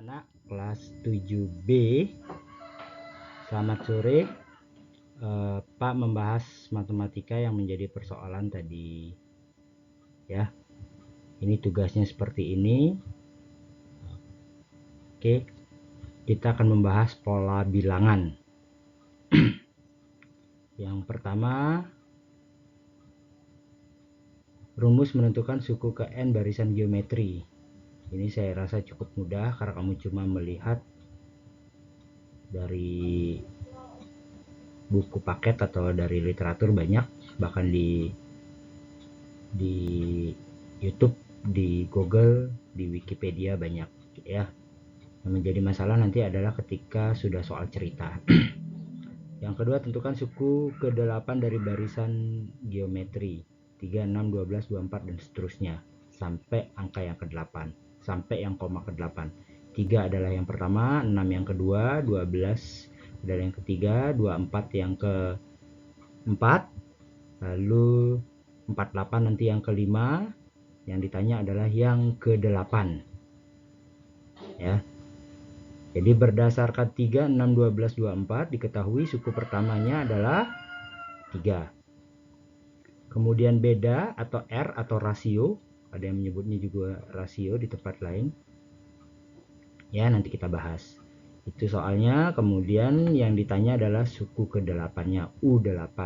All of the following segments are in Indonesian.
anak-anak kelas 7B. Selamat sore. Pak membahas matematika yang menjadi persoalan tadi ya. Ini tugasnya seperti ini. Oke, kita akan membahas pola bilangan. Yang pertama, rumus menentukan suku ke n barisan geometri. Ini saya rasa cukup mudah karena kamu cuma melihat dari buku paket atau dari literatur banyak, bahkan di YouTube, di Google, di Wikipedia banyak ya. Yang menjadi masalah nanti adalah ketika sudah soal cerita. Yang kedua, tentukan suku ke-8 dari barisan geometri 3, 6, 12, 24 dan seterusnya sampai angka yang ke-8, sampai yang koma ke-8. 3 adalah yang pertama, 6 yang kedua, 12 adalah yang ketiga, 24 yang keempat, lalu 48 nanti yang kelima. Yang ditanya adalah yang ke-8 ya. Jadi berdasarkan 3, 6, 12, 24 diketahui suku pertamanya adalah 3. Kemudian beda atau R atau rasio, ada yang menyebutnya juga rasio di tempat lain ya, nanti kita bahas itu soalnya. Kemudian yang ditanya adalah suku ke-8-nya U8,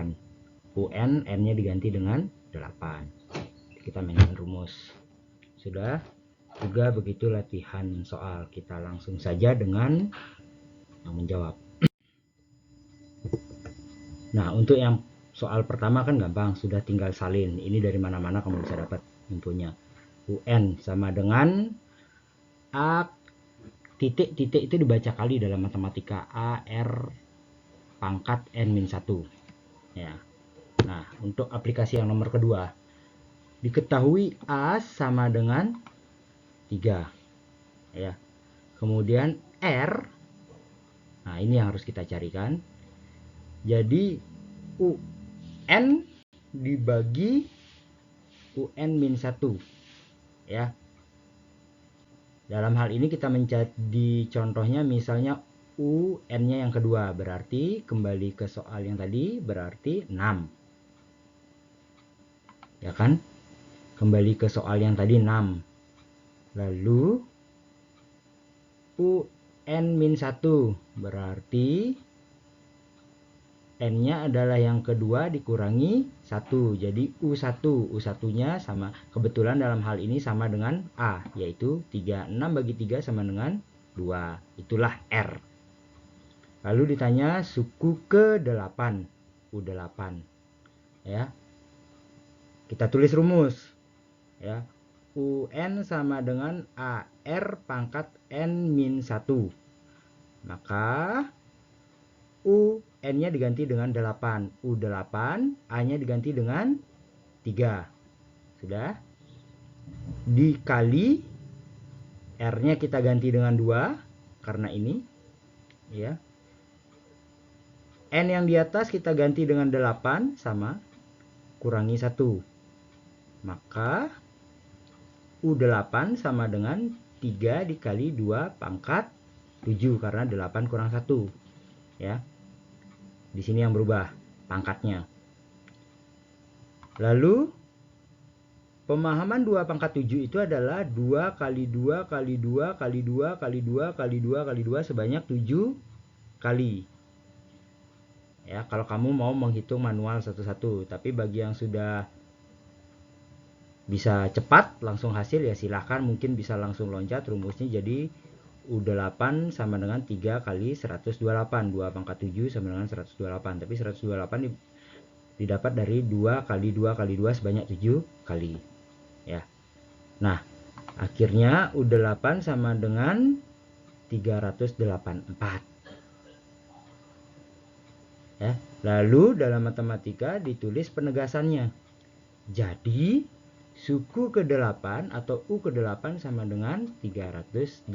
UN, N-nya diganti dengan 8. Kita mainkan rumus. Sudah juga begitu latihan soal. Kita langsung saja dengan yang menjawab. Nah, untuk yang soal pertama kan gampang, sudah tinggal salin. Ini dari mana-mana kamu bisa dapat infonya. UN sama dengan A titik-titik itu dibaca kali dalam matematika, AR pangkat N-1 ya. Nah, untuk aplikasi yang nomor kedua, diketahui A sama dengan 3 ya. Kemudian R, nah ini yang harus kita carikan. Jadi UN dibagi UN-1 ya. Dalam hal ini kita menjadi contohnya misalnya UN-nya yang kedua, berarti kembali ke soal yang tadi, berarti 6 ya kan. Kembali ke soal yang tadi 6. Lalu UN-1 berarti N-nya adalah yang kedua dikurangi 1. Jadi U1. U1-nya sama, kebetulan dalam hal ini sama dengan A, yaitu 3. 6 bagi 3 sama dengan 2. Itulah R. Lalu ditanya suku ke-8. U8. Ya. Kita tulis rumus. Ya. UN sama dengan AR pangkat N-1. Maka UN-nya diganti dengan 8. U8, A-nya diganti dengan 3. Sudah? Dikali R-nya kita ganti dengan 2 karena ini ya. N yang di atas kita ganti dengan 8 sama kurangi 1. Maka U8 sama dengan 3 dikali 2 pangkat 7 karena 8 kurang 1 ya. Di sini yang berubah pangkatnya. Lalu pemahaman 2 pangkat 7 itu adalah 2 kali 2 kali 2 kali 2 kali 2 kali 2 kali 2 sebanyak 7 kali. Ya, kalau kamu mau menghitung manual satu-satu, tapi bagi yang sudah bisa cepat langsung hasil ya silahkan, mungkin bisa langsung loncat rumusnya. Jadi U8 sama dengan 3 kali 128. 2 pangkat 7 sama dengan 128. Tapi 128 didapat dari 2 kali 2 kali 2 sebanyak 7 kali. Ya. Nah, akhirnya U8 sama dengan 384. Ya. Lalu dalam matematika ditulis penegasannya. Jadi suku ke-8 atau U ke-8 sama dengan 384.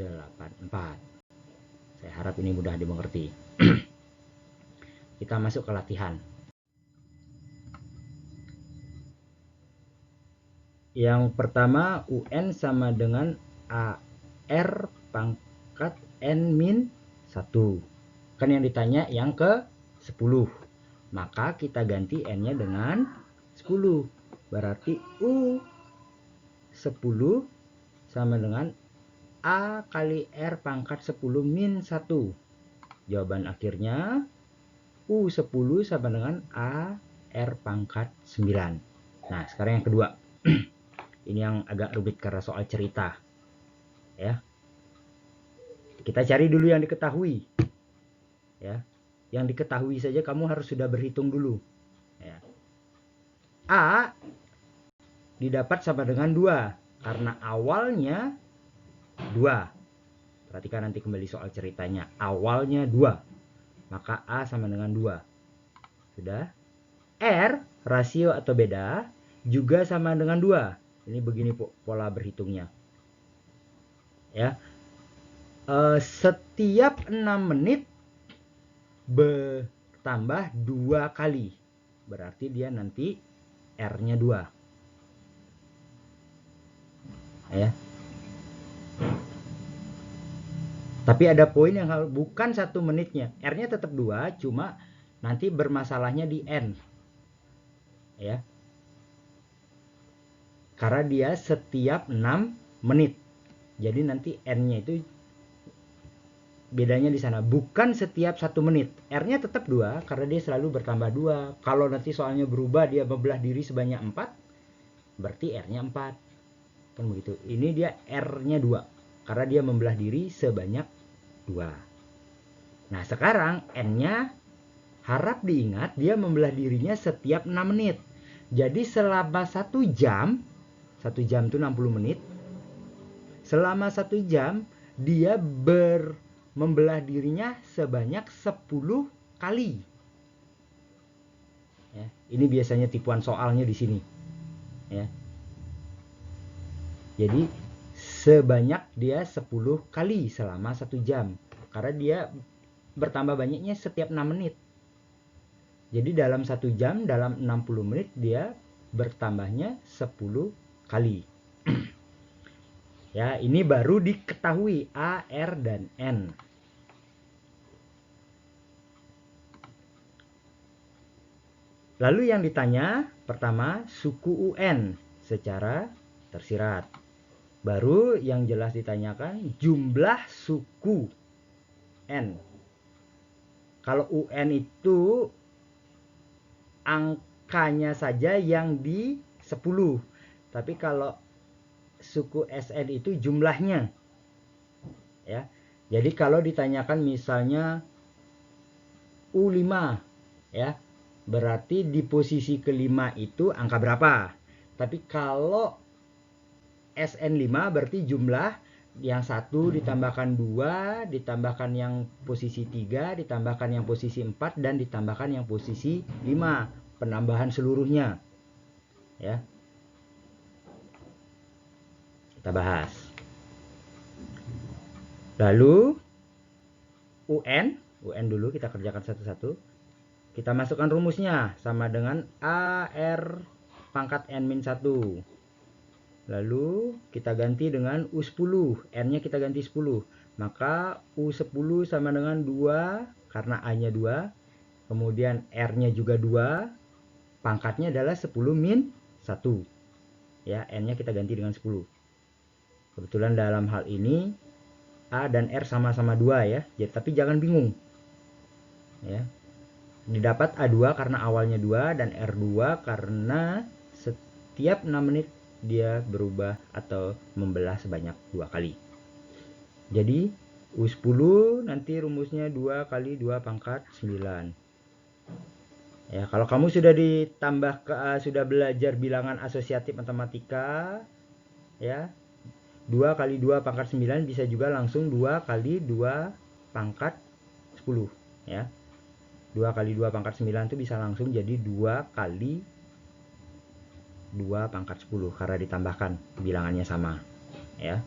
Saya harap ini mudah dimengerti. Kita masuk ke latihan. Yang pertama, UN sama dengan AR pangkat n-1. Kan yang ditanya yang ke 10. Maka kita ganti n-nya dengan 10. Berarti U10 sama dengan A kali R pangkat 10 min 1. Jawaban akhirnya U10 sama dengan A R pangkat 9. Nah, sekarang yang kedua. Ini yang agak rumit karena soal cerita. Ya. Kita cari dulu yang diketahui. Ya. Yang diketahui saja kamu harus sudah berhitung dulu. Ya. A didapat sama dengan 2 karena awalnya 2. Perhatikan nanti kembali soal ceritanya. Awalnya 2. Maka A sama dengan 2. Sudah? R, rasio atau beda, juga sama dengan 2. Ini begini pola berhitungnya. Ya. Setiap 6 menit bertambah 2 kali. Berarti dia nanti R-nya 2. Ya. Tapi ada poin yang bukan 1 menitnya. R-nya tetap 2, cuma nanti bermasalahnya di N. Ya. Karena dia setiap 6 menit. Jadi nanti N-nya itu bedanya di sana. Bukan setiap 1 menit. R-nya tetap 2 karena dia selalu bertambah 2. Kalau nanti soalnya berubah dia membelah diri sebanyak 4, berarti R-nya 4. Kan begitu. Ini dia R-nya 2 karena dia membelah diri sebanyak 2. Nah, sekarang N-nya harap diingat dia membelah dirinya setiap 6 menit. Jadi selama 1 jam, 1 jam itu 60 menit. Selama 1 jam dia membelah dirinya sebanyak 10 kali. Ya, ini biasanya tipuan soalnya di sini. Ya. Jadi sebanyak dia 10 kali selama 1 jam. Karena dia bertambah banyaknya setiap 6 menit. Jadi dalam 1 jam, dalam 60 menit dia bertambahnya 10 kali. Ya, ini baru diketahui A, R, dan N. Lalu yang ditanya pertama suku UN secara tersirat. Baru yang jelas ditanyakan jumlah suku N. Kalau UN itu angkanya saja yang di 10. Tapi kalau suku SN itu jumlahnya. Ya. Jadi kalau ditanyakan misalnya U5 ya, berarti di posisi kelima itu angka berapa? Tapi kalau SN5 berarti jumlah yang 1 ditambahkan 2, ditambahkan yang posisi 3, ditambahkan yang posisi 4, dan ditambahkan yang posisi 5. Penambahan seluruhnya. Ya. Kita bahas. Lalu UN dulu kita kerjakan satu-satu. Kita masukkan rumusnya sama dengan AR pangkat N-1. Lalu kita ganti dengan U10. N-nya kita ganti 10. Maka U10 sama dengan 2 karena A-nya 2. Kemudian R-nya juga 2. Pangkatnya adalah 10 min 1. Ya, N-nya kita ganti dengan 10. Kebetulan dalam hal ini A dan R sama-sama 2 ya. Tapi jangan bingung. Ya. Didapat A2 karena awalnya 2 dan R2 karena setiap 6 menit dia berubah atau membelah sebanyak 2 kali. Jadi U10 nanti rumusnya 2 kali 2 pangkat 9. Ya, kalau kamu sudah ditambah sudah belajar bilangan asosiatif matematika ya, 2 kali 2 pangkat 9 bisa juga langsung 2 kali 2 pangkat 10 ya. 2 kali 2 pangkat 9 itu bisa langsung jadi 2 kali 2 pangkat 10 karena ditambahkan bilangannya sama ya.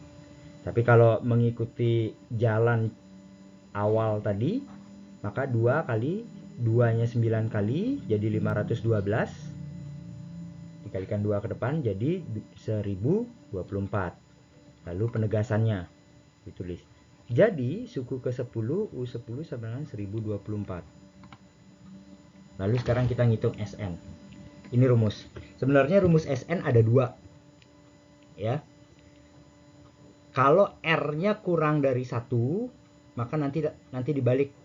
Tapi kalau mengikuti jalan awal tadi maka 2 kali 2 nya 9 kali jadi 512 dikalikan 2 ke depan jadi 1024. Lalu penegasannya ditulis Jadi suku ke-10 U10 sama dengan 1024. Lalu sekarang kita ngitung SN. Ini rumus. Sebenarnya rumus SN ada dua. Ya. Kalau R-nya kurang dari 1, maka nanti dibalik.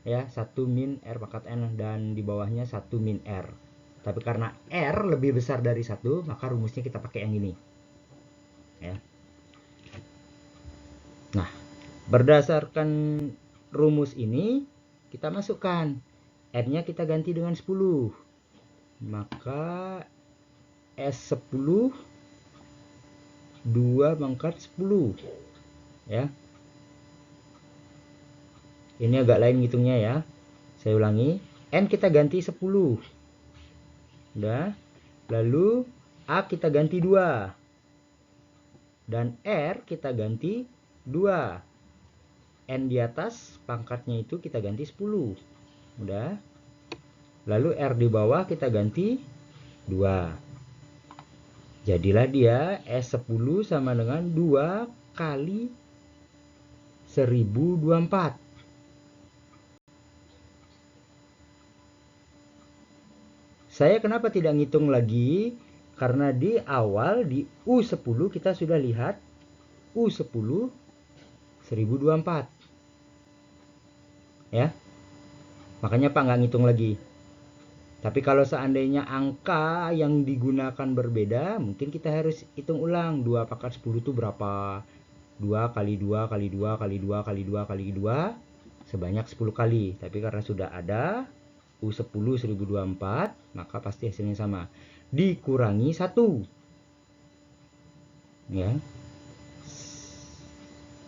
Ya, 1 min R pangkat N dan di bawahnya 1 min R. Tapi karena R lebih besar dari 1, maka rumusnya kita pakai yang ini. Ya. Nah, berdasarkan rumus ini, kita masukkan. N-nya kita ganti dengan 10. Maka S10 2 pangkat 10. Ya. Ini agak lain ngitungnya ya. Saya ulangi. N kita ganti 10. Udah. Lalu A kita ganti 2. Dan R kita ganti 2. N di atas pangkatnya itu kita ganti 10. Udah. Lalu R di bawah kita ganti 2. Jadilah dia S10 sama dengan 2 kali 1024. Saya kenapa tidak ngitung lagi? Karena di awal di U10 kita sudah lihat U10 1024. Ya. Makanya Pak nggak ngitung lagi. Tapi kalau seandainya angka yang digunakan berbeda, mungkin kita harus hitung ulang. 2 pangkat 10 itu berapa? 2 kali 2 kali 2 kali 2 kali 2 kali 2 sebanyak 10 kali. Tapi karena sudah ada U10 1024, maka pasti hasilnya sama. Dikurangi 1. Ya.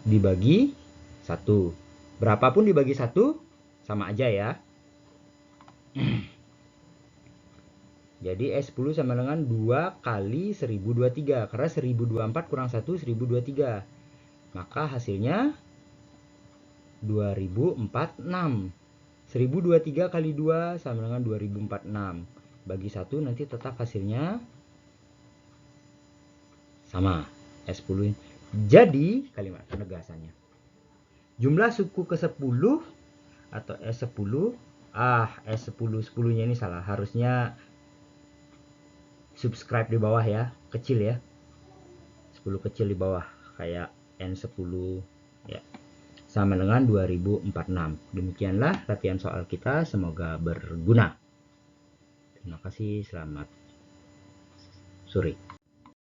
Dibagi 1. Berapapun dibagi 1 sama aja ya. Jadi S10 sama dengan 2 kali 1023. Karena 1024 kurang 1, 1023. Maka hasilnya 2046. 1023 kali 2 sama dengan 2046. Bagi 1 nanti tetap hasilnya sama. S10. Jadi, kalimat penegasannya. Jumlah suku ke-10 atau S10. S10. 10-nya ini salah. Harusnya subscribe di bawah ya, kecil ya, 10 kecil di bawah kayak N10 ya, sama dengan 2046. Demikianlah latihan soal kita, semoga berguna. Terima kasih, selamat sore.